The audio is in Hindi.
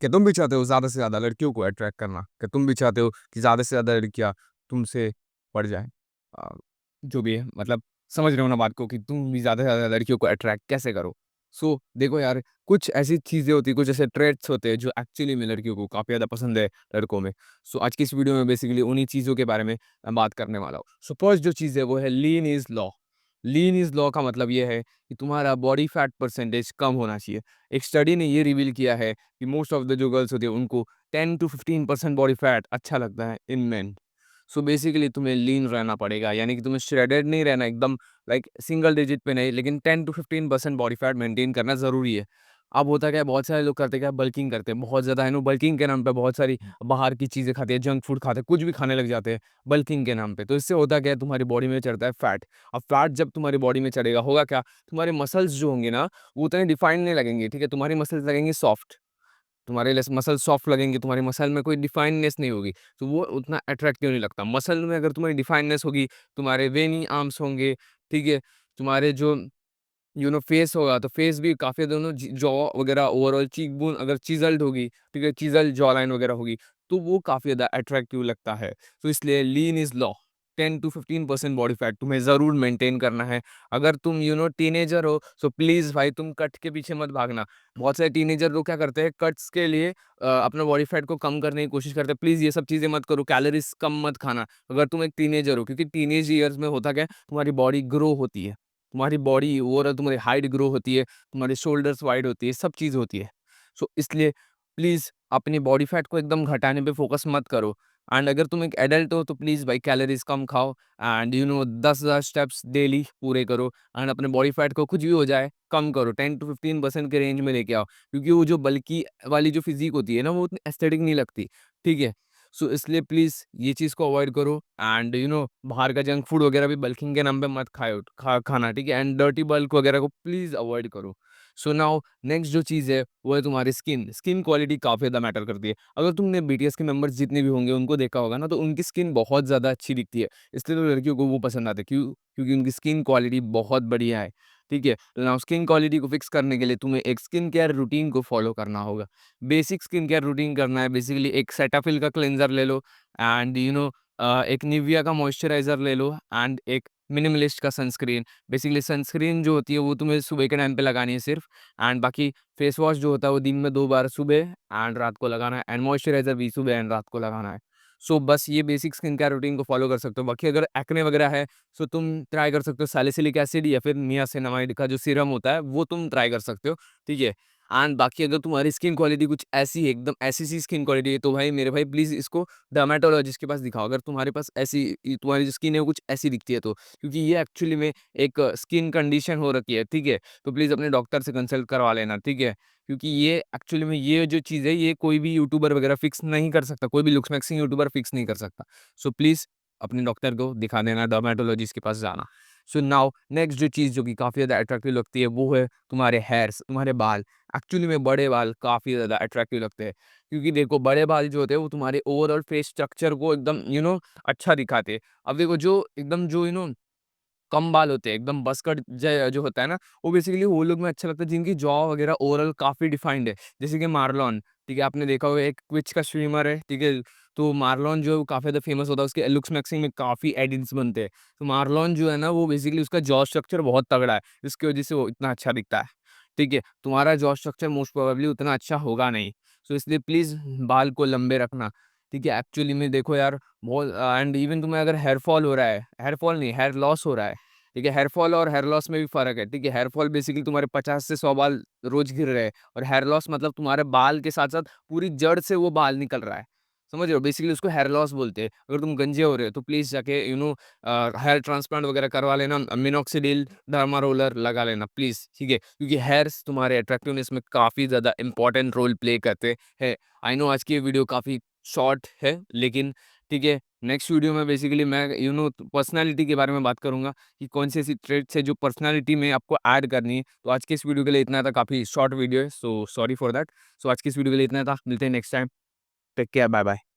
क्या तुम भी चाहते हो ज़्यादा से ज़्यादा लड़कियों को अट्रैक्ट करना? क्या तुम भी चाहते हो कि ज़्यादा से ज़्यादा लड़कियाँ तुमसे पड़ जाएँ? अ, जो भी है मतलब समझ रहे हो ना बात को कि तुम भी ज़्यादा से ज़्यादा लड़कियों को अट्रैक्ट कैसे करो? सो देखो यार, कुछ ऐसी चीज़ें होती हैं, कुछ ऐसे ट्रेट्स होते हैं जो एक्चुअली में लड़कियों को काफ़ी ज़्यादा पसंद है लड़कों में। सो आज की इस वीडियो में बेसिकली उन्हीं चीज़ों के बारे में बात करने वाला हूँ। सो फर्स्ट जो चीज़ है वो है lean is law. Lean is law का मतलब ये है कि तुम्हारा बॉडी फैट परसेंटेज कम होना चाहिए। एक स्टडी ने ये रिवील किया है कि मोस्ट ऑफ द जो गर्ल्स होती है उनको 10 टू 15% बॉडी फैट अच्छा लगता है इन मेन। सो बेसिकली तुम्हें लीन रहना पड़ेगा, यानी कि तुम्हें श्रेडेड नहीं रहना एकदम, लाइक सिंगल डिजिट पे नहीं, लेकिन 10 टू 15% बॉडी फैट मेंटेन करना ज़रूरी है। अब होता क्या है, बहुत सारे लोग करते क्या है, बल्किंग करते हैं बहुत ज़्यादा, है ना, बल्किंग के नाम पे बहुत सारी बाहर की चीज़ें खाते हैं, जंक फूड खाते हैं, कुछ भी खाने लग जाते हैं बल्किंग के नाम पे। तो इससे होता क्या है, तुम्हारी बॉडी में चढ़ता है फैट। अब फैट जब तुम्हारी बॉडी में चढ़ेगा, होगा क्या, तुम्हारे मसल्स जो होंगे ना, वो उतने डिफाइंड नहीं लगेंगे, ठीक है? तुम्हारी मसल्स लगेंगी सॉफ्ट। तुम्हारे लस मसल सॉफ्ट लगेंगे, तुम्हारी मसल में कोई डिफाइननेस नहीं होगी, तो वो उतना अट्रैक्टिव नहीं लगता। मसल में अगर तुम्हारी डिफाइननेस होगी, तुम्हारे वेनी आर्म्स होंगे, ठीक है? तुम्हारे जो फेस होगा, तो फेस भी काफ़ी दोनों जॉ वगैरह, ओवरऑल चीक बोन अगर चिज़ल्ड होगी, ठीक है? चिज़ल्ड जॉ लाइन वगैरह होगी, तो वो काफ़ी ज़्यादा अट्रैक्टिव लगता है। तो इसलिए lean is law, 10 to 15% body fat तुम्हें ज़रूर मेंटेन करना है। अगर तुम टीनेजर हो, सो प्लीज़ भाई तुम कट के पीछे मत भागना। बहुत सारे टीनेजर लोग क्या करते हैं, कट्स के लिए अपना बॉडी फैट को कम करने की कोशिश करते हैं। प्लीज़ ये सब चीज़ें मत करो, कैलोरीज़ कम मत खाना। अगर तुम एक टीनेजर हो, क्योंकि टीनेज ईयर्स में होता क्या है, तुम्हारी बॉडी ग्रो होती है। तुम्हारी बॉडी ओवरऑल, तुम्हारी हाइट ग्रो होती है, तुम्हारी शोल्डर्स वाइड होती है, सब चीज़ होती है। सो इसलिए प्लीज़ अपनी बॉडी फैट को एकदम घटाने पे फ़ोकस मत करो। एंड अगर तुम एक एडल्ट हो, तो प्लीज़ भाई कैलोरीज़ कम खाओ एंड 10,000 स्टेप्स डेली पूरे करो एंड अपने बॉडी फैट को कुछ भी हो जाए, कम करो, 10 टू 15% के रेंज में लेके आओ। क्योंकि वो जो बल्की वाली जो फ़िज़ीक होती है ना, वो उतनी एस्थेटिक नहीं लगती, ठीक है? सो इसलिए प्लीज़ ये चीज़ को अवॉइड करो एंड बाहर का जंक फूड वगैरह भी बल्किंग के नाम पे मत खाना, ठीक है? एंड डर्टी बल्क वगैरह को प्लीज़ अवॉइड करो। सो नाउ नेक्स्ट जो चीज़ है वो है तुम्हारी स्किन क्वालिटी काफ़ी ज़्यादा मैटर करती है। अगर तुमने बीटीएस के मेंबर्स जितने भी होंगे उनको देखा होगा ना, तो उनकी स्किन बहुत ज़्यादा अच्छी दिखती है। इसलिए तो लड़कियों को वो पसंद आते हैं, क्योंकि उनकी स्किन क्वालिटी बहुत बढ़िया है, ठीक है? तो नाउ स्किन क्वालिटी को फिक्स करने के लिए तुम्हें एक स्किन केयर रूटीन को फॉलो करना होगा। बेसिक स्किन केयर रूटीन करना है, बेसिकली एक सेटाफिल का क्लेंज़र ले लो एंड एक निविया का मॉइस्चराइज़र ले लो एंड एक मिनिमलिस्ट का सनस्क्रीन। बेसिकली सनस्क्रीन जो होती है वो तुम्हें सुबह के टाइम पे लगानी है सिर्फ, एंड बाकी फेस वॉश जो होता है वो दिन में 2 बार, सुबह एंड रात को लगाना है, एंड मॉइस्चराइज़र भी सुबह एंड रात को लगाना है। सो बस ये बेसिक स्किन केयर रूटीन को फॉलो कर सकते हो। बाकी अगर एक्ने वगैरह है, सो तुम ट्राई कर सकते हो सैलिसिलिक एसिड या फिर नियासिनामाइड का जो सीरम होता है वो तुम ट्राई कर सकते हो, ठीक है? एंड बाकी अगर तुम्हारी स्किन क्वालिटी कुछ ऐसी है, एकदम ऐसी-सी स्किन क्वालिटी है, तो भाई मेरे भाई प्लीज़ इसको डर्मेटोलॉजिस्ट के पास दिखाओ। अगर तुम्हारे पास ऐसी तुम्हारी जो स्किन है वो कुछ ऐसी दिखती है तो। क्योंकि ये एक्चुअली में एक स्किन कंडीशन हो रखी है, ठीक है? तो प्लीज़ अपने डॉक्टर से कंसल्ट करवा लेना, ठीक है? क्योंकि ये एक्चुअली में ये जो चीज़ है, ये कोई भी यूट्यूबर वगैरह फिक्स नहीं कर सकता, कोई भी लुक्स मैक्सिंग यूट्यूबर फिक्स नहीं कर सकता। सो प्लीज़ अपने डॉक्टर को दिखा देना, डर्मेटोलॉजिस्ट के पास जाना। सो नाउ नेक्स्ट जो चीज़ जो कि काफ़ी ज़्यादा अट्रैक्टिव लगती है वो है तुम्हारे हेयर्स, तुम्हारे बाल। एक्चुअली में बड़े बाल काफ़ी ज़्यादा अट्रैक्टिव लगते हैं। क्योंकि देखो बड़े बाल जो होते हैं वो तुम्हारे ओवरऑल फेस स्ट्रक्चर को एकदम अच्छा दिखाते हैं। अब देखो जो एकदम कम बाल होते हैं, एकदम बज़कट ज जो होता है ना, वो बेसिकली वो लोग में अच्छा लगता है जिनकी जॉ वगैरह ओवरऑल काफ़ी डिफाइंड है। जैसे कि मार्लोन, ठीक है? आपने देखा होगा एक क्विच का स्विमर है, ठीक है? तो मार्लोन जो है वो काफ़ी ज़्यादा फेमस होता है, उसके लुक्स मैक्सिंग में काफ़ी एडिट्स बनते हैं। तो मार्लोन जो है ना, वो बेसिकली उसका जॉ स्ट्रक्चर बहुत तगड़ा है, जिसकी वज़ह से वो इतना अच्छा दिखता है, ठीक है? तुम्हारा जॉ स्ट्रक्चर मोस्ट प्रोबेबली उतना अच्छा होगा नहीं। सो इसलिए प्लीज़ बाल को लंबे रखना, ठीक है? एक्चुअली में देखो यार, बहुत एंड इवन तुम्हें अगर हेयर फॉल हो रहा है, हेयर फॉल नहीं, हेयर लॉस हो रहा है, ठीक है? हेयर फॉल और हेयर लॉस में भी फ़र्क है, ठीक है? हेयर फॉल बेसिकली तुम्हारे 50 से 100 बाल रोज़ गिर रहे हैं, और हेयर लॉस मतलब तुम्हारे बाल के साथ-साथ पूरी जड़ से वो बाल निकल रहा है। समझ रहे हो? बेसिकली उसको हेयर लॉस बोलते हैं। अगर तुम गंजे हो रहे हो तो प्लीज़ जाके हेयर ट्रांसप्लांट वगैरह करवा लेना, मिनॉक्सिडिल, डर्मा रोलर लगा लेना प्लीज़, ठीक है? क्योंकि हेयर्स तुम्हारे अट्रैक्टिवनेस में काफ़ी ज़्यादा इम्पोर्टेंट रोल प्ले करते हैं। आई नो आज की ये वीडियो काफ़ी शॉर्ट है, लेकिन ठीक है, नेक्स्ट वीडियो में बेसिकली मैं पर्सनैलिटी के बारे में बात करूँगा कि कौन-सी ऐसी ट्रेट्स है जो पर्सनैलिटी में आपको ऐड करनी है। तो आज की इस वीडियो के लिए इतना था, काफ़ी शॉर्ट वीडियो है, सो सॉरी फॉर दैट। सो आज की इस वीडियो के लिए इतना था, मिलते हैं next time. Take care, bye-bye.